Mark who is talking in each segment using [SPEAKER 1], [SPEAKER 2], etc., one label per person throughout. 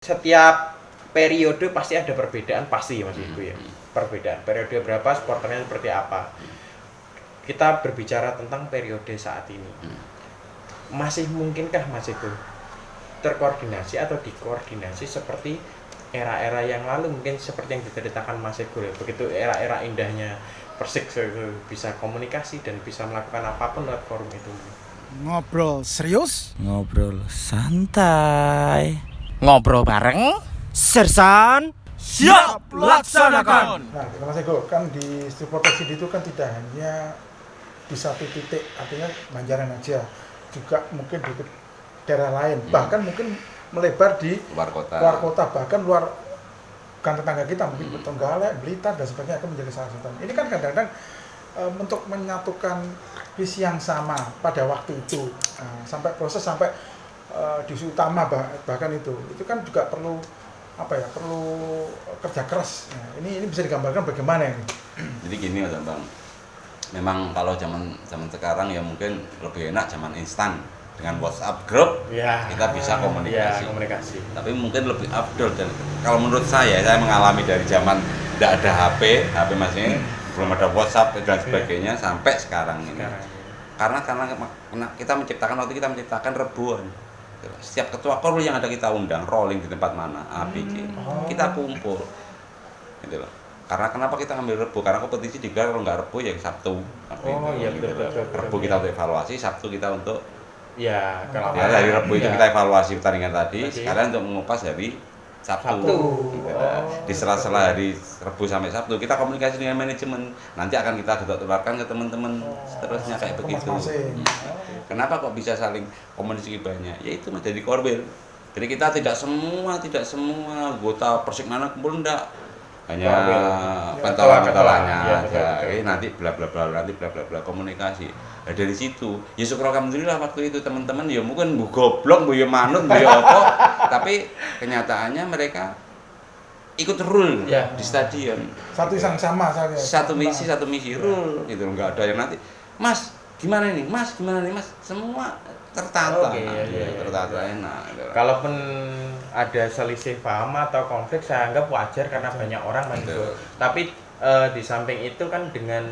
[SPEAKER 1] setiap periode pasti ada perbedaan pasti Mas Ibu ya. Perbedaan periode berapa supporternya seperti apa. Kita berbicara tentang periode saat ini. Masih mungkinkah Mas Ibu terkoordinasi atau dikoordinasi seperti era-era yang lalu, mungkin seperti yang diceritakan Mas Ibu ya. Begitu era-era indahnya Persik bisa komunikasi dan bisa melakukan apapun lewat forum itu.
[SPEAKER 2] Ngobrol serius,
[SPEAKER 3] ngobrol santai,
[SPEAKER 4] ngobrol bareng,
[SPEAKER 2] sersan
[SPEAKER 4] siap laksanakan.
[SPEAKER 5] Nah, Mas Ego, kan di supporter CD itu kan tidak hanya di satu titik, artinya Banjaran aja, juga mungkin di daerah lain, bahkan mungkin melebar di
[SPEAKER 3] luar kota,
[SPEAKER 5] bahkan luar kan tetangga kita, mungkin Trenggalek, Blitar dan sebagainya akan menjadi salah satu. Ini kan kadang-kadang untuk menyatukan visi yang sama pada waktu itu, sampai proses sampai diisi utama bahkan itu kan juga perlu perlu kerja keras. Nah, ini bisa digambarkan bagaimana ini?
[SPEAKER 3] Jadi gini Mas Bang, memang kalau zaman sekarang ya mungkin lebih enak zaman instan dengan WhatsApp group
[SPEAKER 1] ya,
[SPEAKER 3] kita bisa
[SPEAKER 1] komunikasi.
[SPEAKER 3] Tapi mungkin lebih afdol, dan kalau menurut saya mengalami dari zaman tidak ada HP maksudnya belum ada WhatsApp dan sebagainya sampai sekarang ini. Karena kita menciptakan rebuan. Setiap ketua korwil yang ada kita undang, rolling di tempat mana, ABG, kita kumpul, gitu loh. Karena kenapa kita ambil Rebu? Karena kompetisi juga kalau nggak Rebu ya Sabtu.
[SPEAKER 1] Betul.
[SPEAKER 3] Rebu kita untuk evaluasi, Sabtu kita untuk
[SPEAKER 1] kalau
[SPEAKER 3] dari Rebu itu kita evaluasi pertandingan tadi, sekarang untuk mengupas dari Sabtu. Gitu. Di sela-sela hari Rebu sampai Sabtu kita komunikasi dengan manajemen. Nanti akan kita tularkan ke teman-teman seterusnya kayak begitu. Kenapa kok bisa saling komunikasi banyak? Ya itu menjadi korwil. Jadi kita tidak semua anggota Persik mana kumpul, enggak. Hanya pentolan-pentolannya aja. Nanti bla bla bla komunikasi. Nah, dari situ ya syukur alhamdulillah waktu itu teman-teman ya mungkin goblok, ya manut, ya apa, tapi kenyataannya mereka ikut rule di stadion.
[SPEAKER 5] Satu yang sama saja.
[SPEAKER 3] Satu misi rule gitu, enggak ada yang nanti Mas gimana nih Mas, semua tertata. Tertata enak.
[SPEAKER 1] Kalaupun ada selisih paham atau konflik saya anggap wajar karena banyak orang masuk. Tapi di samping itu kan dengan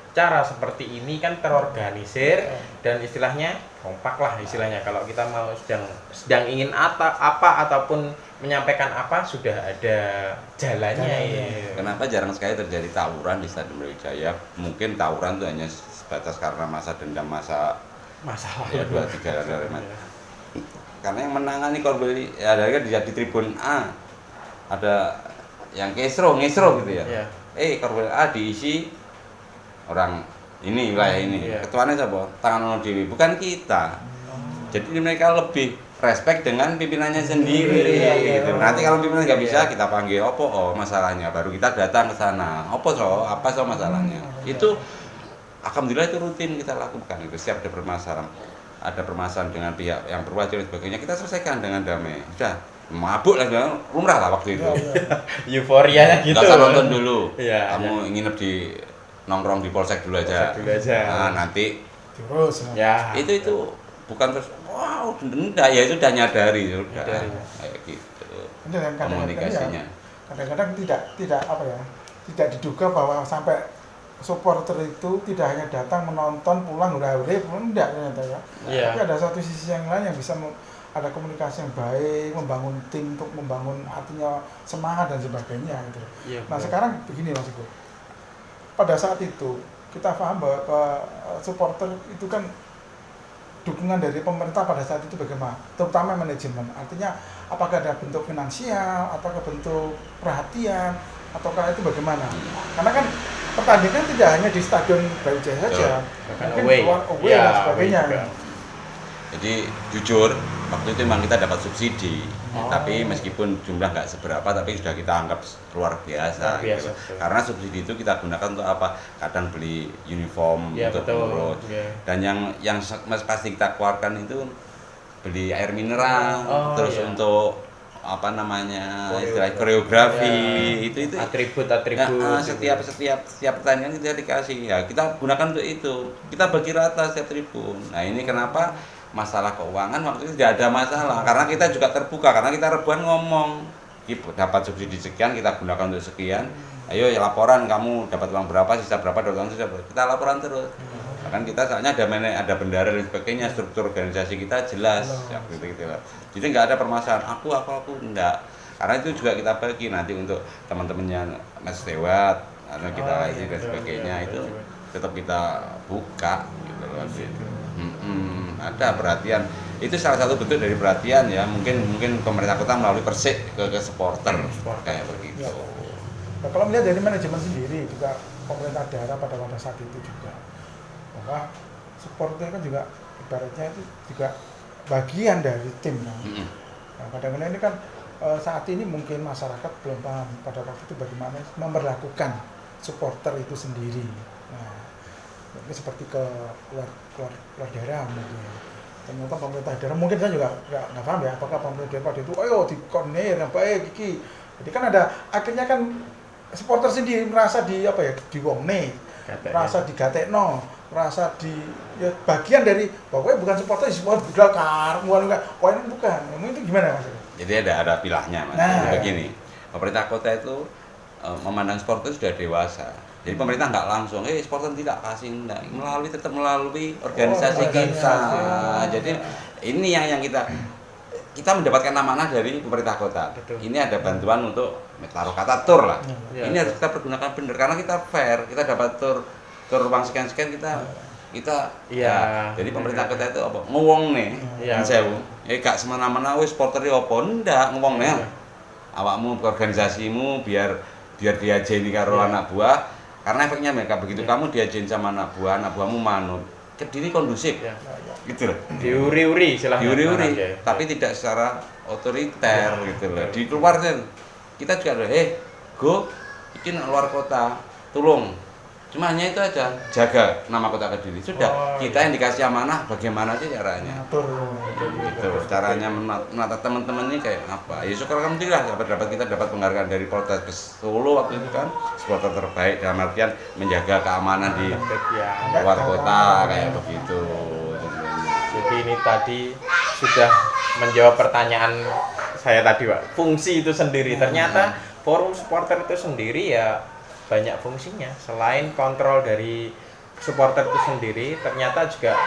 [SPEAKER 1] cara seperti ini kan terorganisir dan istilahnya kompak lah istilahnya. Kalau kita mau sedang ingin apa ataupun menyampaikan apa sudah ada jalannya.
[SPEAKER 3] Kenapa jarang sekali terjadi tawuran di Stadion Brawijaya? Mungkin tawuran itu hanya sebatas karena masa dendam, masalah ya 2-3 hari. Karena yang menangani korban ada kan di tribun A ada yang ngesro gitu ya. Korban A diisi orang ini, wilayah ini. Ketuanya siapa? Tangan Dewi, bukan kita. Jadi mereka lebih respect dengan pimpinannya sendiri. Gitu. Nanti kalau pimpinan nggak bisa kita panggil masalahnya, baru kita datang ke sana. Apa masalahnya? Itu alhamdulillah itu rutin kita lakukan. Itu setiap ada permasalahan dengan pihak yang berwajib dan sebagainya, kita selesaikan dengan damai. Sudah mabuk lah, lumrah lah waktu itu.
[SPEAKER 1] Euforianya gitu.
[SPEAKER 3] Nggak usah nonton dulu.
[SPEAKER 1] Kamu
[SPEAKER 3] nginep di nongkrong di Polsek dulu aja. Nah, nanti
[SPEAKER 5] terus
[SPEAKER 3] itu bukan terus denda, ya itu udah nyadari sudah. Kayak gitu. Komunikasinya.
[SPEAKER 5] Kadang-kadang tidak diduga bahwa sampai supporter itu tidak hanya datang menonton pulang hura-hura enggak ternyata ya. Tapi ada satu sisi yang lain yang bisa ada komunikasi yang baik, membangun tim untuk membangun artinya semangat dan sebagainya gitu. Nah, sekarang begini Mas Igo. Pada saat itu kita paham bahwa supporter itu kan dukungan dari pemerintah pada saat itu bagaimana, terutama manajemen. Artinya apakah ada bentuk finansial, apakah bentuk perhatian, ataukah itu bagaimana? Karena kan pertandingan tidak hanya di Stadion Brawijaya saja, mungkin away dan sebagainya.
[SPEAKER 3] Jadi jujur waktu itu memang kita dapat subsidi, tapi meskipun jumlah nggak seberapa, tapi sudah kita anggap luar biasa. Gitu. Karena subsidi itu kita gunakan untuk apa? Kadang beli uniform untuk pengurus, dan yang pasti kita keluarkan itu beli air mineral, untuk istilah koreografi, itu atribut. Setiap pertandingan kita dikasih, ya kita gunakan untuk itu, kita bagi rata setiap tribun. Nah ini kenapa masalah keuangan waktu itu tidak ada masalah karena kita juga terbuka, karena kita rebuan ngomong dapat subsidi sekian kita gunakan untuk sekian, ayo ya laporan kamu dapat uang berapa, sisa berapa, sisa berapa, kita laporan terus. Bahkan kita soalnya ada bendara dan sebagainya, struktur organisasi kita jelas ya gitu lah. Jadi nggak ada permasalahan aku enggak, karena itu juga kita bagi nanti untuk teman-temannya Mas Dewat atau kita lagi dan sebagainya itu tetap kita buka gitu loh. Ada perhatian, itu salah satu bentuk dari perhatian ya, mungkin pemerintah kota melalui Persik ke supporter kayak begitu.
[SPEAKER 5] Ya. Nah, kalau melihat dari manajemen sendiri juga pemerintah daerah pada saat itu juga bahwa supporter kan juga ibaratnya itu juga bagian dari tim. Nah, kadang-kadang ini kan saat ini mungkin masyarakat belum paham pada waktu itu bagaimana memperlakukan supporter itu sendiri. Nah, ini seperti ke luar daerah mungkin. Ternyata pemerintah daerah mungkin saya juga nggak paham ya apakah pemerintah daerah pada itu ayo dikoordinir yang baik iki. Jadi kan ada akhirnya kan supporter sendiri merasa diwongne, merasa digatekno, merasa ya bagian dari pokoknya bukan supporter belakar, bukan. Itu gimana Mas?
[SPEAKER 3] Jadi ada pilahnya Mas. Nah, begini, pemerintah kota itu memandang supporter sudah dewasa. Jadi pemerintah nggak langsung, supporter tidak kasih, enggak. Tetap melalui organisasi kita. Jadi ini yang kita mendapatkan amanah dari pemerintah kota. Betul. Ini ada bantuan untuk taruh kata tur lah. Ini harus kita pergunakan benar karena kita fair. Kita dapat tur uang sekian kita. Jadi pemerintah kota itu apa? Ngewong nih, sewu. Gak semena-mena supporter apa ndak ngewong nih. Awakmu organisasimu biar diajeni karo anak buah. Karena efeknya mereka begitu kamu diajarin sama anak buahmu manut, Kediri kondusif, gitu loh.
[SPEAKER 1] Diuri-uri silahkan.
[SPEAKER 3] Diuri-uri, tapi tidak secara otoriter gitu loh. Di luar kita juga ada, go, ini luar kota, tolong. Cuma hanya itu aja, jaga nama kota Kediri. Sudah, kita yang dikasih amanah, bagaimana sih caranya? Gitu, caranya menata teman-teman ini kayak apa? Ya syukur alhamdulillah kita dapat penghargaan dari Polres Solo waktu itu kan, supporter terbaik dalam artian menjaga keamanan di luar kota kayak begitu.
[SPEAKER 1] Jadi ini tadi sudah menjawab pertanyaan saya tadi Pak. Fungsi itu sendiri ternyata forum supporter itu sendiri ya banyak fungsinya. Selain kontrol dari supporter itu sendiri, ternyata juga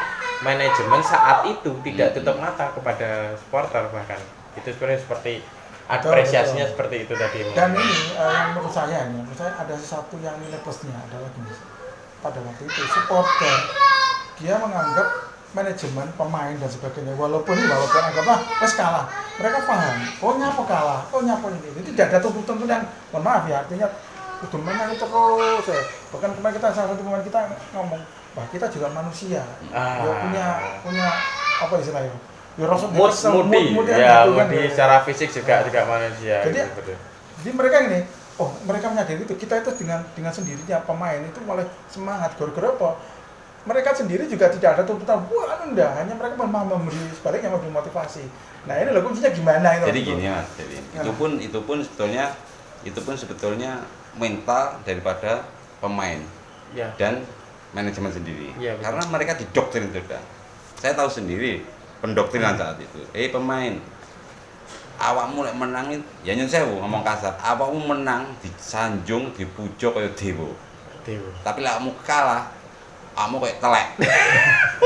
[SPEAKER 1] manajemen saat itu tidak tutup mata kepada supporter bahkan. Itu seperti apresiasinya seperti itu tadi.
[SPEAKER 5] Dan ini yang menurut saya ada sesuatu yang nilai plusnya adalah gini. Pada waktu itu supporter dia menganggap manajemen, pemain dan sebagainya walaupun anggaplah wes kalah, mereka paham. Nyapa kalah, nyapa ini. Jadi tidak ada tuntutan yang mohon maaf ya, artinya udah menang terus ya. Bahkan kemarin salah satu pemain kita ngomong, kita juga manusia. Ya punya apa istilahnya? Ya rasa
[SPEAKER 1] mood
[SPEAKER 5] ya,
[SPEAKER 1] gitu kan. Secara fisik juga manusia.
[SPEAKER 5] Jadi mereka ini, mereka menyadari itu kita itu dengan sendirinya pemain itu mulai semangat gara-gara apa? Mereka sendiri juga tidak ada tuntutan, hanya mereka memang memberi sebaliknya memberi motivasi. Nah ini loh kuncinya gimana itu?
[SPEAKER 3] Jadi gini Mas, itu pun sebetulnya mental daripada pemain dan manajemen sendiri. Karena mereka didoktrin juga. Saya tahu sendiri pendoktrinan saat itu. Pemain, awakmu lek menangin, ya nyun sewu ngomong kasar. Awakmu menang disanjung, dipujuk kayak dewa. Tapi lek kamu kalah, kamu kayak telek.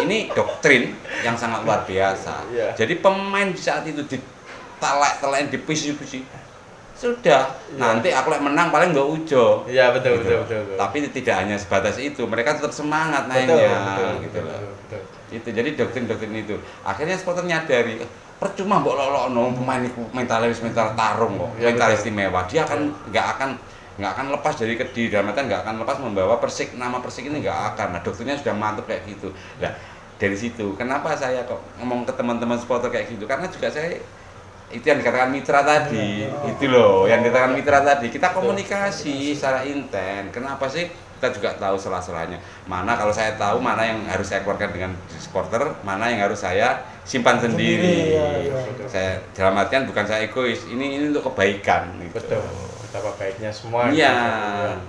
[SPEAKER 3] Ini doktrin yang sangat luar biasa. Jadi pemain di saat itu ditalek-telekin, dipuji-puji. Sudah, nanti aku menang paling nggak ujo.
[SPEAKER 1] Iya betul.
[SPEAKER 3] Tapi tidak hanya sebatas itu, mereka tetap semangat naiknya, gitu loh. Itu jadi doktrin itu. Akhirnya supporter nyadari, percuma mbok lolokno pemain mental tarung kok, mental istimewa. Dia nggak akan lepas dari Kediri, dalam artian nggak akan lepas membawa nama Persik ini nggak akan. Nah doktrinnya sudah mantap kayak gitu. Nah dari situ, kenapa saya kok ngomong ke teman-teman supporter kayak gitu? Karena juga saya itu yang dikatakan mitra tadi, itu loh yang dikatakan mitra tadi, kita komunikasi secara intens. Kenapa sih? Kita juga tahu salah-salahnya. Mana kalau saya tahu mana yang harus saya keluarkan dengan supporter, mana yang harus saya simpan sendiri. Saya dalam artian bukan saya egois, ini untuk kebaikan. Gitu.
[SPEAKER 1] Betul. Betapa baiknya semua.
[SPEAKER 3] Iya.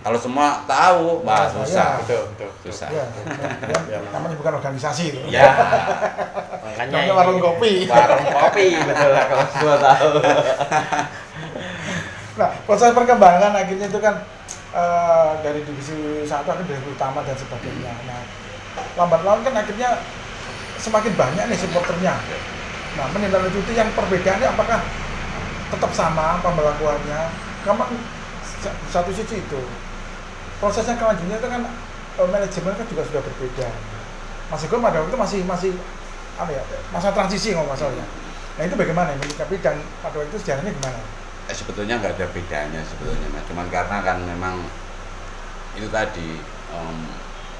[SPEAKER 3] Kalau semua tahu, susah.
[SPEAKER 1] Betul.
[SPEAKER 3] Susah.
[SPEAKER 5] Namanya bukan organisasi itu.
[SPEAKER 3] Ya.
[SPEAKER 1] makanya
[SPEAKER 5] namanya warung kopi.
[SPEAKER 1] Warung kopi betul lah kalau gua tahu.
[SPEAKER 5] Nah, proses perkembangan akhirnya itu kan dari divisi 1 akhirnya divisi utama dan sebagainya. Nah, lambat laun kan akhirnya semakin banyak nih supporternya. Nah, menindaklanjuti yang perbedaannya apakah tetap sama pembelakuannya? Memang satu sisi itu. Prosesnya kelanjutannya itu kan manajemen kan juga sudah berbeda. Mas Ego pada waktu itu masih apa ya, masa transisi ngomong masalahnya. Nah, itu bagaimana ini? Tapi dan pada waktu itu sejarahnya gimana?
[SPEAKER 3] Sebetulnya nggak ada bedanya sebetulnya, Mas. Cuman karena kan memang itu tadi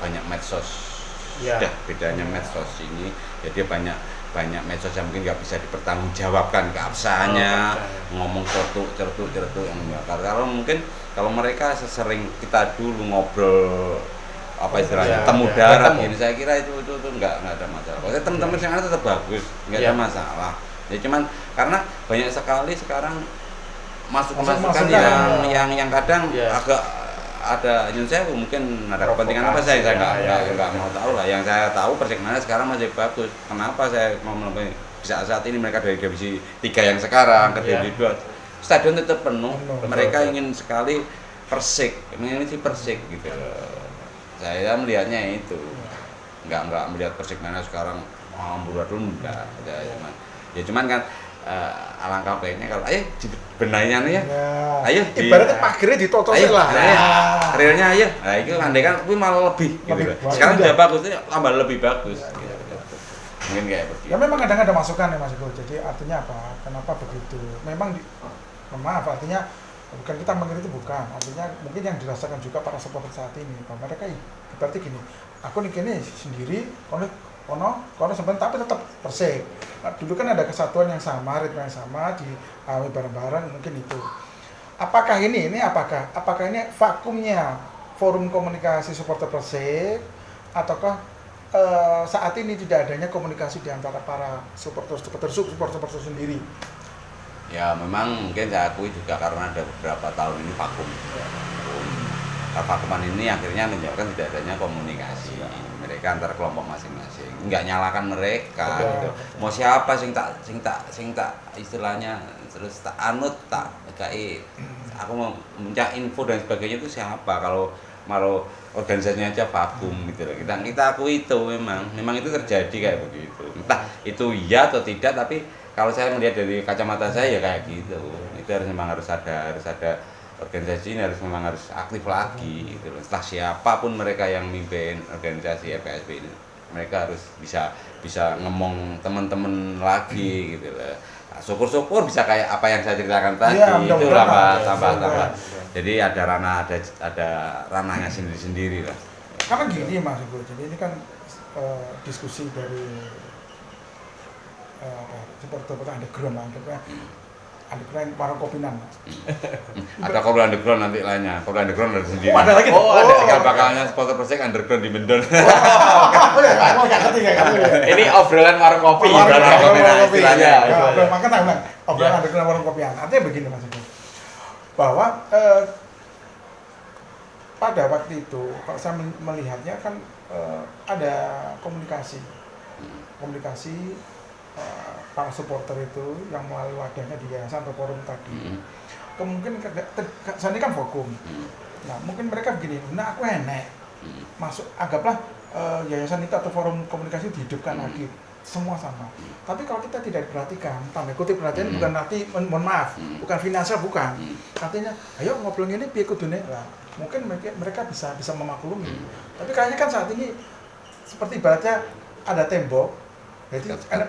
[SPEAKER 3] banyak medsos.
[SPEAKER 1] Ya.
[SPEAKER 3] Sudah bedanya medsos ini, jadi banyak medsos yang mungkin nggak bisa dipertanggungjawabkan keabsahannya, ngomong certuk yang enggak. Kalau mungkin kalau mereka sesering kita dulu ngobrol apa istilahnya temu darat ini, saya kira itu nggak ada masalah. Kalau teman-teman yang ada tetap bagus, nggak ada masalah. Ya cuman karena banyak sekali sekarang masukan yang kadang agak ada saya mungkin ada kepentingan apa saya nggak mau tahu lah. Yang saya tahu Persikmania sekarang masih bagus. Kenapa saya mau menemui bisa saat ini mereka dari divisi 3 yang sekarang ke divisi 2 stadion tetap penuh. Mereka ingin sekali Persik, ini sih Persik gitu. Saya melihatnya itu nggak melihat Persikmania sekarang amburadul enggak. Cuman kan alangkah baiknya kalau ayo benahinya nih ya. Ayo
[SPEAKER 5] ibaratnya pagernya ditotosin lah.
[SPEAKER 3] Realnya ayo. Nah, itu andai kan tapi malah lebih gitu. Sekarang udah bagus, tambah lebih bagus gitu. Mungkin kayak begitu.
[SPEAKER 5] Ya memang kadang ada masukan ya Mas Ego. Jadi artinya apa? Kenapa begitu? Memang maaf artinya bukan kita mengkritik bukan. Artinya mungkin yang dirasakan juga para supporter saat ini. Mereka berarti gini, aku nih kini sendiri kono sebentar tapi tetap Persik. Nah, dulu kan ada kesatuan yang sama, ritme yang sama, diawali bareng-bareng mungkin itu. Apakah ini ini vakumnya forum komunikasi supporter Persik ataukah saat ini tidak adanya komunikasi di antara para supporter sendiri?
[SPEAKER 3] Ya memang mungkin saya akui juga karena ada beberapa tahun ini vakum. Vakuman ini akhirnya menyebabkan tidak adanya komunikasi mereka antar kelompok masing-masing. Nggak nyalakan mereka gitu. Mau siapa sing tak istilahnya terus tak anut tak kayak aku mau minta info dan sebagainya itu siapa kalau organisasinya aja vakum gitu loh. Kita akui itu memang itu terjadi kayak begitu. Entah itu iya atau tidak, tapi kalau saya melihat dari kacamata saya ya kayak gitu. Itu memang harus ada organisasi ini memang harus aktif lagi gitu loh. Entah siapapun mereka yang mimpin organisasi FKSP ini, mereka harus bisa ngomong teman-teman lagi gitu loh. Nah, syukur-syukur bisa kayak apa yang saya ceritakan tadi
[SPEAKER 5] ya,
[SPEAKER 3] itu tambah. Jadi ada ranahnya sendiri lah.
[SPEAKER 5] Karena gini Mas Ego, jadi ini kan diskusi dari supporter underground akhirnya underground warung kopinan.
[SPEAKER 3] Ada kopi underground nanti lainnya. Kopi underground dari sendiri.
[SPEAKER 5] Ada lagi.
[SPEAKER 3] Ada cikal bakalnya supporter Persik underground di Mendon.
[SPEAKER 1] Ini obrolan warung kopi.
[SPEAKER 3] Obrolan kopi istilahnya.
[SPEAKER 5] Makanya obrolan underground warung kopian. Artinya begini Mas Ego, bahwa pada waktu itu kalau saya melihatnya kan ada komunikasi para supporter itu yang melalui wadahnya di yayasan atau forum tadi. Kemungkinan saat ini kan vakum. Nah mungkin mereka begini, nah aku enek masuk, anggaplah yayasan itu atau forum komunikasi dihidupkan lagi, semua sama. Tapi kalau kita tidak diperhatikan, tanda kutip perhatian bukan arti mohon maaf, bukan finansial bukan. Artinya, ayo ngobrol ini piye kudune lah. Mungkin mereka bisa memaklumi. Tapi kayaknya kan saat ini seperti ibaratnya ada tembok. Jadi ada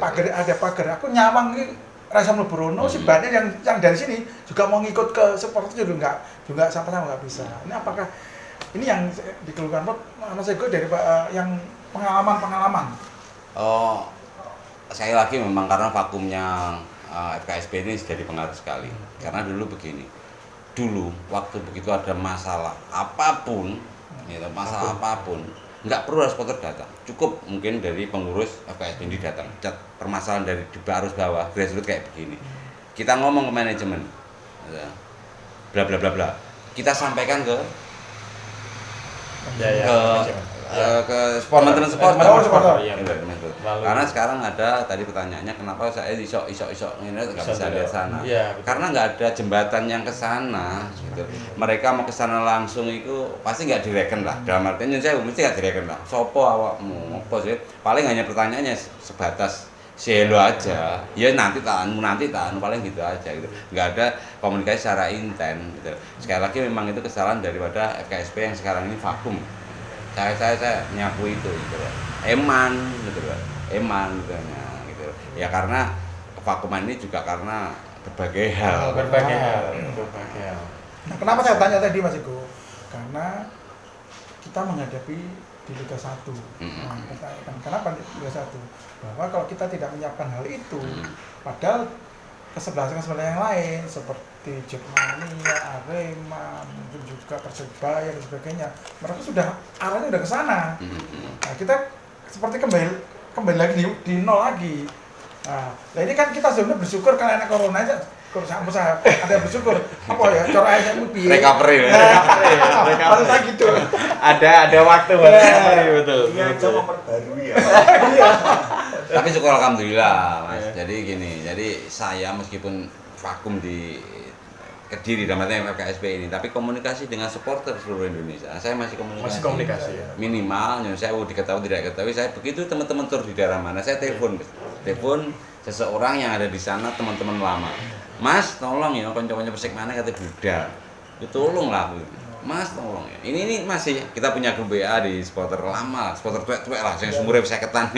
[SPEAKER 5] pagar. Aku nyawang ini rasa mlebu si banyak yang dari sini juga mau ngikut ke supporter juga sama-sama nggak bisa. Ini apakah ini yang dikeluhkan Mas Ego dari yang pengalaman?
[SPEAKER 3] Oh, sekali lagi memang karena vakumnya FKSP ini jadi pengaruh sekali. Karena dulu begini, waktu begitu ada masalah apapun, nggak perlu supporter datang, cukup mungkin dari pengurus FKSP ini datang, permasalahan dari arus bawah, grassroots kayak begini, kita ngomong ke manajemen, bla bla bla bla, kita sampaikan ke ke Kementerian Supporter.
[SPEAKER 1] Iya.
[SPEAKER 3] Karena sekarang ada tadi pertanyaannya kenapa saya isok ini nggak bisa lihat sana.
[SPEAKER 1] Iya,
[SPEAKER 3] Karena nggak ada jembatan yang ke sana gitu. Mereka mau ke sana langsung itu pasti nggak direken lah. Dalam artian saya mesti nggak direken lah. Sopo awakmu, apa sih? Paling hanya pertanyaannya sebatas hello aja. Ya nanti tahan paling gitu aja gitu. Nggak ada komunikasi secara intens gitu. Sekali lagi memang itu kesalahan daripada FKSP yang sekarang ini vakum. Saya nyapu itu gitu loh. Eman gitu loh. Gitu. Ya karena kevakuman ini juga karena berbagai hal.
[SPEAKER 1] Berbagai hal.
[SPEAKER 5] Nah, kenapa saya tanya tadi Mas Ego? Karena kita menghadapi di Liga 1. Nah, kenapa di Liga 1? Bahwa kalau kita tidak menyiapkan hal itu, padahal kesebelasan yang lain seperti Jackmania, Arema, mungkin juga Persebaya dan sebagainya, mereka sudah arahnya udah ke sana. Nah, kita seperti kembali lagi di nol lagi. Nah, ini kan kita sebenarnya bersyukur karena anak corona aja. Sama saya ada bersyukur apa ya cara saya piye
[SPEAKER 3] Recovery.
[SPEAKER 5] Maksud saya gitu.
[SPEAKER 1] Ada waktu buat recovery betul.
[SPEAKER 6] Iya, coba memperbarui ya.
[SPEAKER 3] Tapi syukur alhamdulillah Mas. Jadi gini, saya meskipun vakum di Kediri dalam artian FKSP ini, tapi komunikasi dengan supporter seluruh Indonesia. Saya masih komunikasi.
[SPEAKER 1] Ya.
[SPEAKER 3] Minimal, saya diketahui tidak diketahui, saya begitu teman-teman tur di daerah mana, saya telepon seseorang yang ada di sana, teman-teman lama. Mas, tolong ya, konco-konco Persik mana kata budal. Ya tolong lah, Mas, tolong ya. Ini masih kita punya grup WA di supporter lama, supporter tuwek-tuwek lah, yang sumurnya bisa ketan.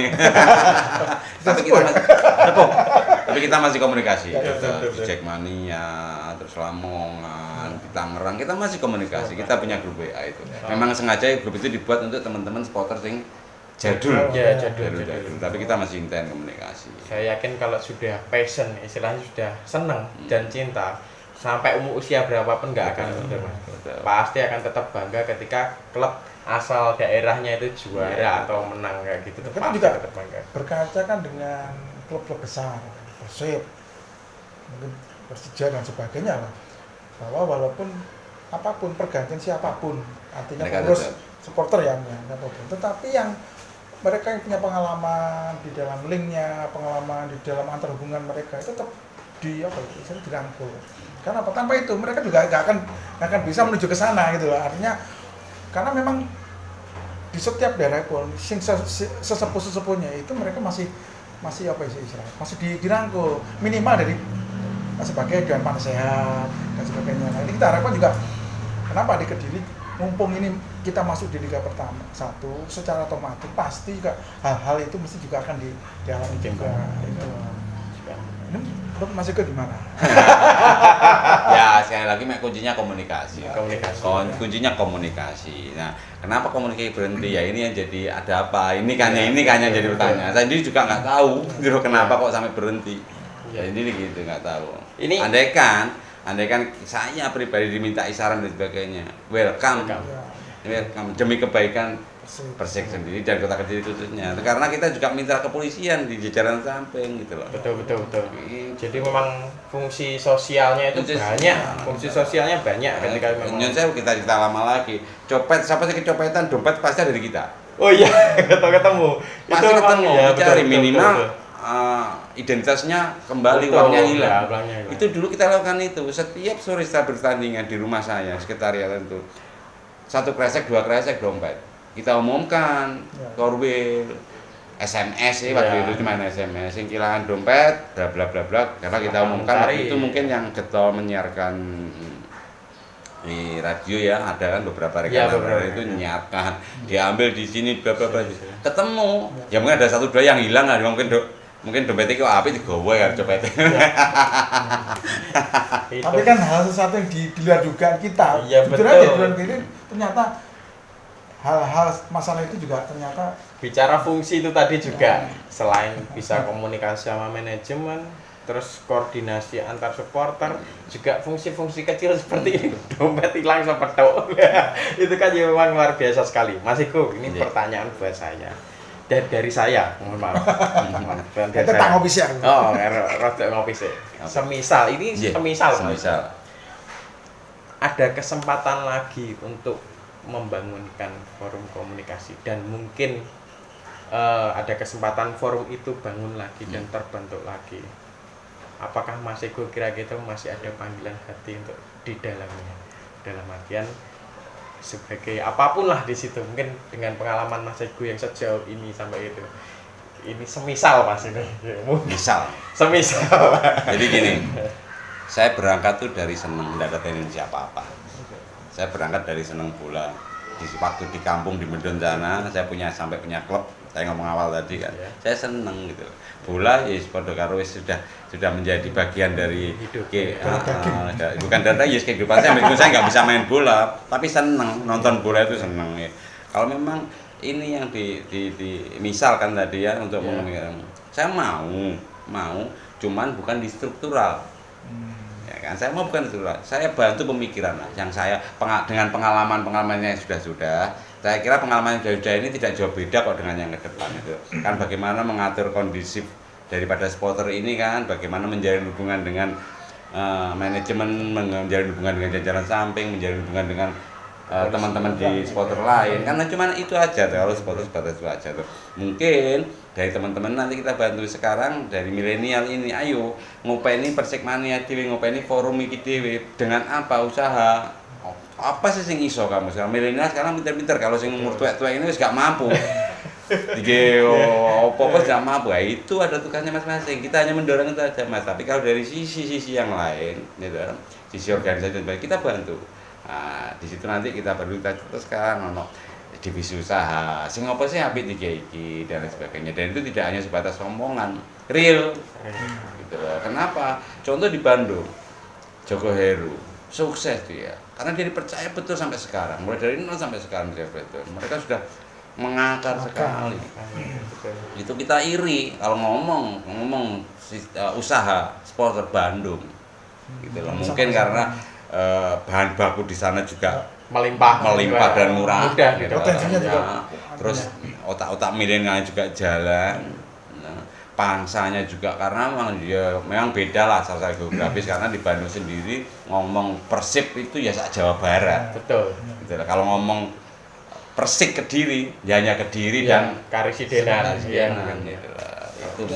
[SPEAKER 3] Tapi kita masih komunikasi. Di Jackmania, terus Lamongan, di Tangerang, kita masih komunikasi. Kita punya grup WA itu. Memang sengaja grup itu dibuat untuk teman-teman supporter yang jadul.
[SPEAKER 1] Ya, jadul.
[SPEAKER 3] Tapi kita masih intens komunikasi.
[SPEAKER 1] Saya yakin kalau sudah passion, istilahnya sudah senang dan cinta, sampai usia berapapun nggak akan mundur, Mas. Pasti akan tetap bangga ketika klub asal daerahnya itu juara atau menang kayak gitu.
[SPEAKER 5] Itu juga tetap bangga. Berkaca kan dengan klub-klub besar, Persib, mungkin Persija dan sebagainya lah. Bahwa walaupun apapun pergantian siapapun, artinya pengurus supporter yang apapun, tetapi yang mereka yang punya pengalaman di dalam linknya, pengalaman di dalam antar hubungan mereka itu tetap dirangkul. Karena apa? Tanpa itu mereka juga nggak akan bisa menuju ke sana gitu loh. Artinya karena memang di setiap daerah pun sesepuh-sesepuhnya itu mereka masih apa istilahnya? Masih dirangkul minimal dari sebagai dewan penasehat dan sebagainya. Nah, ini kita harapkan juga kenapa di Kediri mumpung ini kita masuk di Liga Pertama 1 secara otomatis pasti juga hal-hal itu mesti juga akan dialami juga. Ini menurut Mas Eko di mana?
[SPEAKER 3] Ya sekali lagi kuncinya komunikasi. Kuncinya komunikasi. Nah, kenapa komunikasi berhenti? Ya ini yang jadi ada apa? Ini kan jadi pertanyaan. Saya sendiri juga nggak tahu kenapa kok sampai berhenti. Ya ini gitu nggak tahu. Ini andaikan saya pribadi diminta isaran dan sebagainya, welcome demi kebaikan Persik sendiri dan Kota Kediri khususnya. Karena kita juga minta kepolisian di jajaran samping gitu loh.
[SPEAKER 1] Betul. Jadi memang fungsi sosialnya itu banyak. Fungsi sosialnya banyak ketika memang.
[SPEAKER 3] Saya kita lama lagi. Copet, siapa sih kecopetan, dompet pasti ada di kita.
[SPEAKER 1] Oh iya, ketemu.
[SPEAKER 3] Pasti
[SPEAKER 1] itu
[SPEAKER 3] ketemu.
[SPEAKER 1] Ya,
[SPEAKER 3] cari minimal
[SPEAKER 1] betul.
[SPEAKER 3] Identitasnya kembali, uangnya hilang.
[SPEAKER 1] Ya,
[SPEAKER 3] itu dulu kita lakukan itu setiap sore setelah bertandingan di rumah saya sekretariat itu 1 kresek 2 kresek dompet kita umumkan korwil SMS waktu itu cuma SMS yang kehilangan dompet bla bla bla bla karena kita umumkan waktu itu mungkin yang getol menyiarkan di radio ya ada kan beberapa rekan itu menyiarkan diambil di sini bla bla bla ketemu ya mungkin ada 1-2 yang hilang lah mungkin dompetnya kok api digawa ya dompetnya.
[SPEAKER 5] Tapi kan hal sesuatu yang di luar dugaan kita.
[SPEAKER 1] Iya,
[SPEAKER 5] jujur aja di luar ini ternyata hal-hal masalah itu juga ternyata
[SPEAKER 1] bicara fungsi itu tadi juga selain bisa komunikasi sama manajemen, terus koordinasi antar supporter, juga fungsi-fungsi kecil seperti ini dompet hilang sepetok. Itu kan ya memang luar biasa sekali. Mas Eko, ini pertanyaan buat saya. Dari saya, mohon maaf.
[SPEAKER 5] Tentang ngopi sih.
[SPEAKER 1] Oh, rada ngopi sih. Semisal ada kesempatan lagi untuk membangunkan forum komunikasi dan mungkin ada kesempatan forum itu bangun lagi dan terbentuk lagi. Apakah Mas Ego kira-kira masih ada panggilan hati untuk di dalamnya, dalam artian sebagai apapun lah di situ, mungkin dengan pengalaman Mas Ego yang sejauh ini sampai itu, ini semisal Mas ini, semisal.
[SPEAKER 3] Jadi gini, saya berangkat tuh dari seneng, tidak ada tendensi apa-apa. Saya berangkat dari seneng bola. Waktu di kampung di Mendon sana, saya sampai punya klub. Saya ngomong awal tadi kan, saya seneng gitu. Bola ya pada karo sudah menjadi bagian dari
[SPEAKER 1] hidup.
[SPEAKER 3] Bukan dari kehidupan saya. Saya nggak bisa main bola, tapi seneng nonton bola itu seneng ya. Kalau memang ini yang misalkan tadi ya untuk mengenai, saya mau, cuman bukan di struktural. Ya kan, saya mau bukan struktural. Saya bantu pemikiran lah. Yang saya dengan pengalamannya sudah. Saya kira pengalaman yang sudah ini tidak jauh beda kok dengan yang ke depan itu. Kan bagaimana mengatur kondisif daripada supporter ini kan, bagaimana menjalin hubungan dengan manajemen, menjalin hubungan dengan jajaran samping, menjalin hubungan dengan teman-teman di supporter lain. Karena cuma itu aja tuh, kalau supporter itu aja tuh. Mungkin dari teman-teman nanti kita bantu sekarang dari milenial ini, ayo ngopeni Persikmania dhewe, ngopeni forum iki dhewe dengan apa usaha. Apa sih sing iso kamu sekarang milenial sekarang pinter-pinter, kalau sing umur tua-tua ini wis gak mampu. Apa gak mampu. Ya, itu ada tugasnya masing-masing. Kita hanya mendorong itu aja Mas. Tapi kalau dari sisi yang lain, gitu, sisi organisasi dan baik kita bantu. Nah, di situ nanti kita perlu teruskan divisi usaha. Sing apa sih apik iki dan lain sebagainya. Dan itu tidak hanya sebatas omongan, real. Gitu loh. Kenapa? Contoh di Bandung, Joko Heru sukses dia karena dia dipercaya betul sampai sekarang, mulai dari nol sampai sekarang dia betul. Mereka sudah mengakar sekali. Itu kita iri kalau ngomong usaha supporter Bandung gitu loh. Mungkin karena bahan baku di sana juga melimpah dan murah gitu.
[SPEAKER 5] Potensinya juga.
[SPEAKER 3] Terus otak-otak milenial juga jalan. Pangsanya juga karena memang beda lah secara geografis, karena di Bandung sendiri ngomong Persib itu ya Jawa Barat.
[SPEAKER 1] Betul.
[SPEAKER 3] Gitu. Kalau ngomong Persik Kediri, ya hanya Kediri dan
[SPEAKER 1] Karisidenan.
[SPEAKER 3] Itu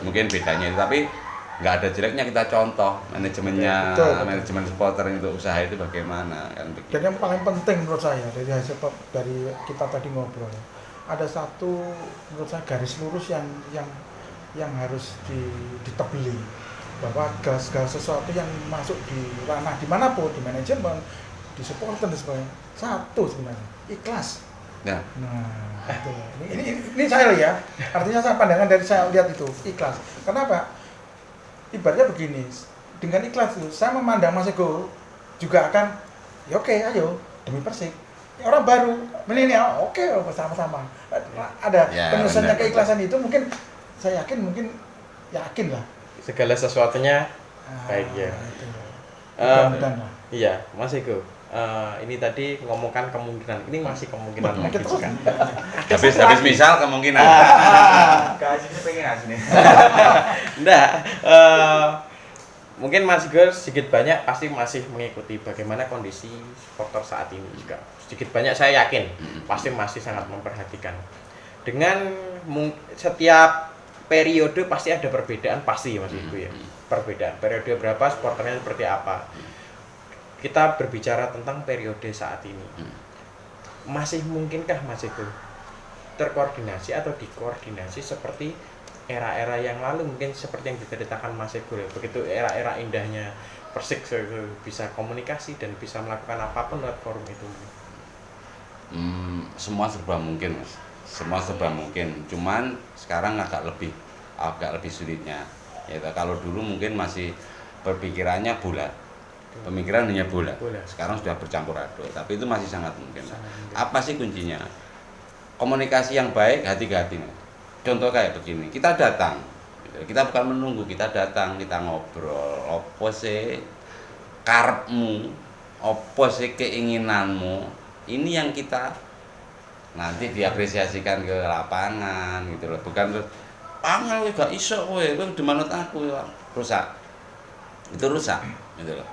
[SPEAKER 3] mungkin bedanya itu, tapi nggak ada jeleknya kita contoh manajemennya, manajemen supporter untuk usaha itu bagaimana kan begitu.
[SPEAKER 5] Dan yang paling penting menurut saya dari hasil dari kita tadi ngobrol, ada satu menurut saya garis lurus yang harus ditebeli, bahwa segala sesuatu yang masuk di ranah dimanapun, di manajemen, di supporter dan sebagainya, satu sebenarnya ikhlas.
[SPEAKER 3] Nah
[SPEAKER 5] itu. Ini saya ya, artinya saya pandangan dari saya lihat itu ikhlas. Kenapa? Ibaratnya begini, dengan ikhlas itu saya memandang Mas Ego juga akan ya oke, ayo demi Persik. Orang baru milenial, oke, bersama-sama. Ada penyusunnya keikhlasan itu mungkin. Saya yakin lah
[SPEAKER 1] segala sesuatunya baik ya. Iya Mas Ego, ini tadi ngomongkan kemungkinan, ini masih kemungkinan lagi kan?
[SPEAKER 3] habis misal kemungkinan
[SPEAKER 4] Kasihnya pengen asli.
[SPEAKER 1] Enggak, mungkin Mas Ego sedikit banyak pasti masih mengikuti bagaimana kondisi supporter saat ini juga. Sedikit banyak saya yakin pasti masih sangat memperhatikan. Dengan setiap periode pasti ada perbedaan, pasti Mas Ego ya. Perbedaan periode berapa, supporternya seperti apa. Kita berbicara tentang periode saat ini. Masih mungkinkah Mas Ego terkoordinasi atau dikoordinasi seperti era-era yang lalu, mungkin seperti yang diceritakan Mas Ego ya. Begitu era-era indahnya Persik bisa komunikasi dan bisa melakukan apapun lewat forum itu.
[SPEAKER 3] Semua serba mungkin Mas. Semua serba mungkin, cuman sekarang agak lebih sulitnya. Ya, kalau dulu mungkin masih berpikirannya bola, pemikiran hanya bola. Sekarang sudah bercampur aduk, tapi itu masih sangat mungkin. Apa sih kuncinya? Komunikasi yang baik, hati-hati. Contoh kayak begini, kita datang, kita bukan menunggu, kita datang, kita ngobrol. Apa sih karepmu? Apa sih keinginanmu? Ini yang kita nanti diapresiasikan ke lapangan gitu loh, bukan pangal gak iso kowe dimanut aku ya rusak. Itu rusak gitu loh.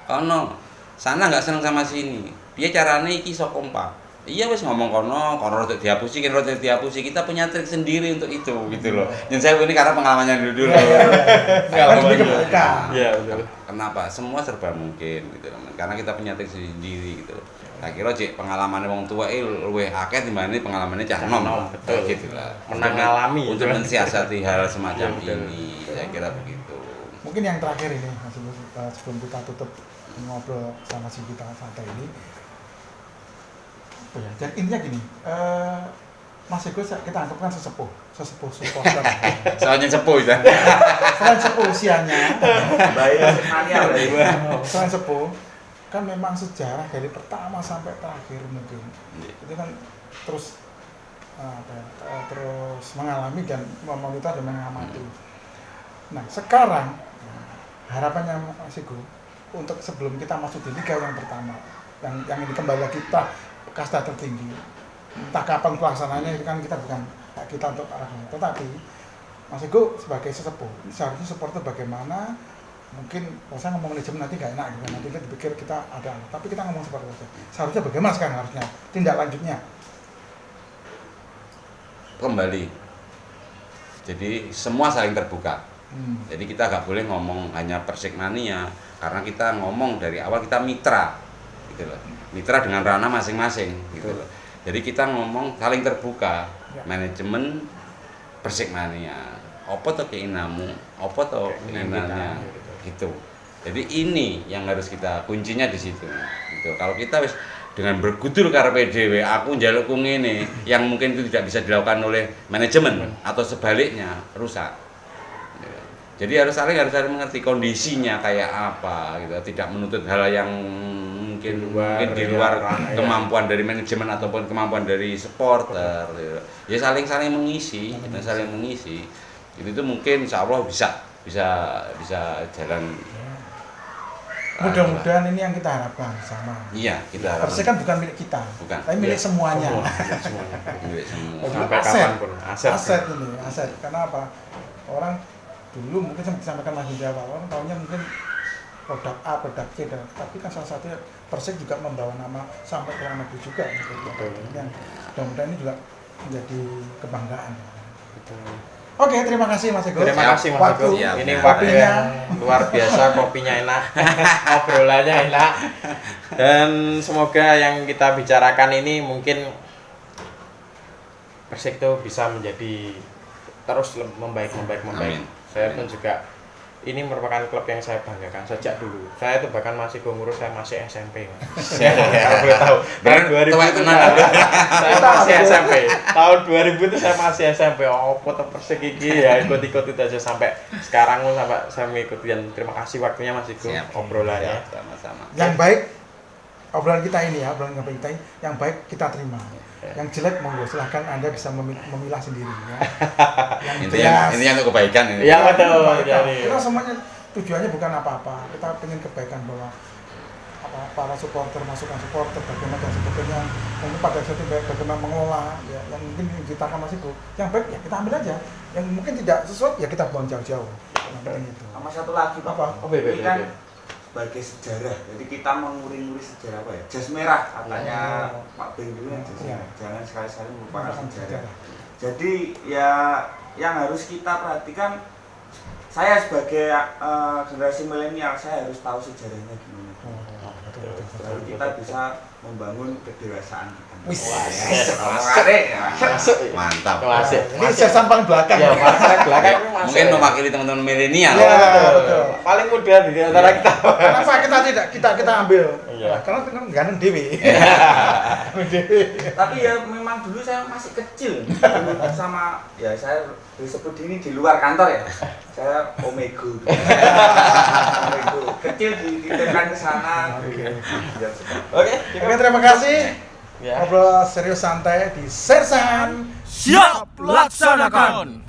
[SPEAKER 3] Ono sana nggak seneng sama sini. Piye carane iki iso kompak? Iya wes ngomong kono untuk dihapusi, kita punya trik sendiri untuk itu gitu loh. Dan saya ini karena pengalamannya dulu. Iya betul. Kenapa? Semua serba mungkin gitu loh. Karena kita punya trik sendiri gitu loh. Nah kira cek pengalamannya wong tua luwih akeh timbangane pengalamannya cah nom. Betul gitu lah.
[SPEAKER 1] Mengalami
[SPEAKER 3] untuk mensiasati hal semacam ini. Saya kira begitu.
[SPEAKER 5] Mungkin yang terakhir ini sebelum kita tutup ngobrol sama si kita santai ini. Ya, jadi intinya gini, Mas Ego kita anggap kan sesepuh supporter.
[SPEAKER 3] Soalnya sepuh ya.
[SPEAKER 5] Selain sepuh usianya, selain sepuh, kan memang sejarah dari pertama sampai terakhir mungkin itu kan terus terus mengalami dan memonitor dan mengamati. Nah sekarang harapannya Mas Ego untuk sebelum kita masuk di liga yang pertama, yang ini kembali lagi kita kasta tertinggi, entah kapan pelaksanaannya itu kan kita bukan kita untuk arahnya, tetapi Mas Ego sebagai sesepuh seharusnya supporter bagaimana mungkin kalau saya ngomong manajemen nanti nggak enak gitu, nanti kita dipikir kita ada, tapi kita ngomong seperti itu seharusnya bagaimana sekarang harusnya tindak lanjutnya
[SPEAKER 3] kembali, jadi semua saling terbuka. Jadi kita nggak boleh ngomong hanya Persikmania karena kita ngomong dari awal kita mitra gitu loh. Mitra dengan ranah masing-masing gitu loh. Jadi kita ngomong saling terbuka, manajemen Persikmania. Apa to keinginanmu? Apa to keinginannya? Gitu. Jadi ini yang harus kita kuncinya di situ. Gitu. Kalau kita wis dengan berkutul karepe dhewe, aku njalukku ngene, yang mungkin itu tidak bisa dilakukan oleh manajemen atau sebaliknya, rusak. Jadi harus saling mengerti kondisinya kayak apa gitu, tidak menuntut hal yang mungkin di luar kemampuan dari manajemen ataupun kemampuan dari supporter gitu. Ya saling mengisi, saling mengisi. Itu mungkin insyaallah bisa jalan.
[SPEAKER 5] Mudah-mudahan ini yang kita harapkan sama.
[SPEAKER 3] Iya, kita harapkan.
[SPEAKER 5] Persik kan bukan milik kita, tapi milik semuanya.
[SPEAKER 3] Milik semua.
[SPEAKER 1] Sampai kapanpun
[SPEAKER 5] aset ini, aset. Karena apa? Orang dulu mungkin disampaikan Mas Indra awal, tahunya mungkin produk A, produk C, tapi kan salah satunya Persik juga membawa nama sampai ke luar negeri juga. Yang mudah-mudahan ini juga menjadi kebanggaan. Oke, terima kasih Mas Ego.
[SPEAKER 1] Terima kasih Mas Ego. Ini waktunya luar biasa, kopinya enak, obrolannya enak. Dan semoga yang kita bicarakan ini mungkin Persik itu bisa menjadi terus membaik. Saya pun juga ini merupakan klub yang saya banggakan sejak dulu. Saya itu bahkan masih ngurus, saya masih SMP. Kalau boleh tahu. Tahun 2000 itu saya masih SMP. Tahun 2000 itu saya masih SMP. Oh, foto Persik iki ya ikut-ikut itu aja sampai sekarang sampai saya mengikuti. Dan terima kasih waktunya Mas Ego obrolannya.
[SPEAKER 3] Sama-sama.
[SPEAKER 5] Yang baik obrolan kita ini ya, obrolan kita ini yang baik kita terima. Yang jelek monggo silahkan Anda bisa memilah sendiri ya.
[SPEAKER 3] Intinya untuk kebaikan ini.
[SPEAKER 1] Iya betul.
[SPEAKER 5] Kita semuanya tujuannya bukan apa-apa. Kita ingin kebaikan bahwa para supporter, masukan supporter bagaimana dan sebagainya. Mungkin pada saat itu bagaimana mengelola ya, yang mungkin diceritakan Mas Ego. Yang baik ya kita ambil aja. Yang mungkin tidak sesuai ya kita buang jauh-jauh.
[SPEAKER 4] Sama satu lagi Pak.
[SPEAKER 5] Apa?
[SPEAKER 4] Ini kan sebagai sejarah, jadi kita menguri-nguri sejarah apa ya? Jas merah katanya Pak Ben dulu ya, jas merah. Jangan sekali-sekali melupakan sejarah. Jadi ya yang harus kita perhatikan, saya sebagai generasi milenial, saya harus tahu sejarahnya gimana. Baru kita bisa membangun kedewasaan kita.
[SPEAKER 3] Mantap.
[SPEAKER 5] Ini sesan paling belakang.
[SPEAKER 1] Ya, belakang
[SPEAKER 3] mungkin mewakili teman-teman milenial.
[SPEAKER 5] Ya, betul.
[SPEAKER 1] Paling muda di antara kita.
[SPEAKER 5] Kenapa kita ambil?
[SPEAKER 1] Iya.
[SPEAKER 5] Karena ganteng dewi.
[SPEAKER 4] Tapi ya memang dulu saya masih kecil. Sama ya saya disebut ini di luar kantor ya. Saya Omego. Kecil dititipkan ke sana.
[SPEAKER 1] Oke,
[SPEAKER 5] terima kasih.
[SPEAKER 1] Ya.
[SPEAKER 5] Ngobrol serius santai di Sersan.
[SPEAKER 2] Siap laksanakan.